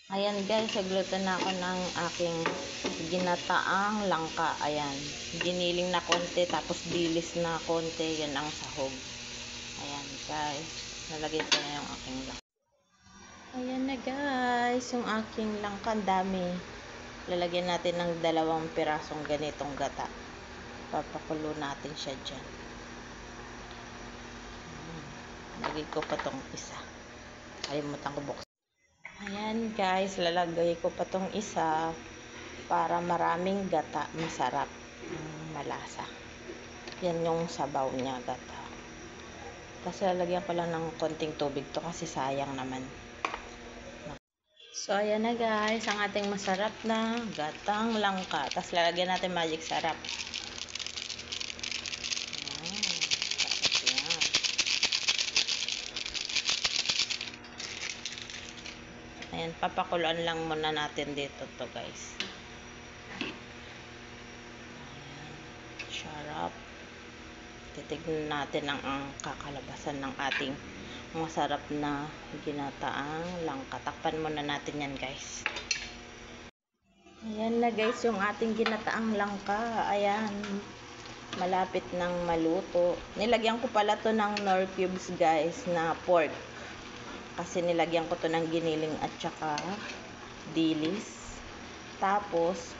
Ayan guys, nagluto na ako ng aking ginataang langka. Ayan, giniling na konti, tapos dilis na konti, yun ang sahog. Ayan guys, nalagay ko na yung aking langka. Ayan na guys, yung aking langka, ang dami. Lalagyan natin ng 2 pirasong ganitong gata. Papakulo natin siya dyan. Lagay ko pa tong isa. Kalimutan ko buksan. Ayan guys, lalagay ko pa tong isa para maraming gata, masarap, malasa. Yan yung sabaw niya, gata. Tapos lalagyan ko lang ng konting tubig to kasi sayang naman. So ayan na guys, ang ating masarap na gatang langka. Tapos lalagyan natin magic sarap. Ayan, papakuluan lang muna natin dito to guys. Ayan, sarap. Titignan natin ang kakalabasan ng ating masarap na ginataang langka. Takpan muna natin yan guys. Ayan na guys, yung ating ginataang langka. Ayan, malapit nang maluto. Nilagyan ko pala to ng Knorr cubes guys na pork. Kasi nilagyan ko to ng giniling at saka dilis. Tapos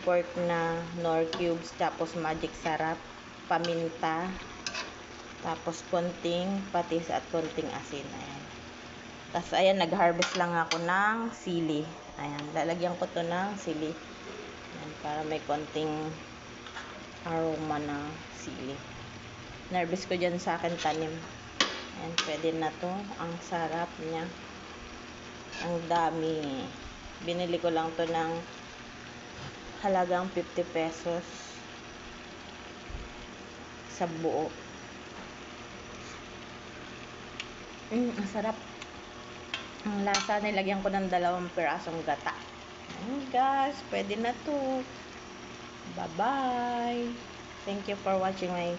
pork na Knorr cubes, tapos magic sarap, paminta, tapos konting patis at konting asin. Ayan. Tapos ayan, nag-harvest lang ako ng sili. Ayan, lalagyan ko to ng sili. Ayan, para may konting aroma na sili. Nervous ko dyan sa akin tanim. Ayan, pwede na to. Ang sarap niya. Ang dami. Binili ko lang to ng halagang 50 pesos sa buo. Ang sarap. Ang lasa, nilagyan ko ng 2 pirasong gata. Ayan guys, pwede na to. Bye-bye. Thank you for watching my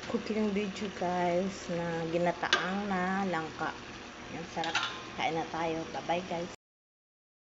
cooking video guys na ginataang na langka. Ang sarap. Kain na tayo. Bye-bye guys.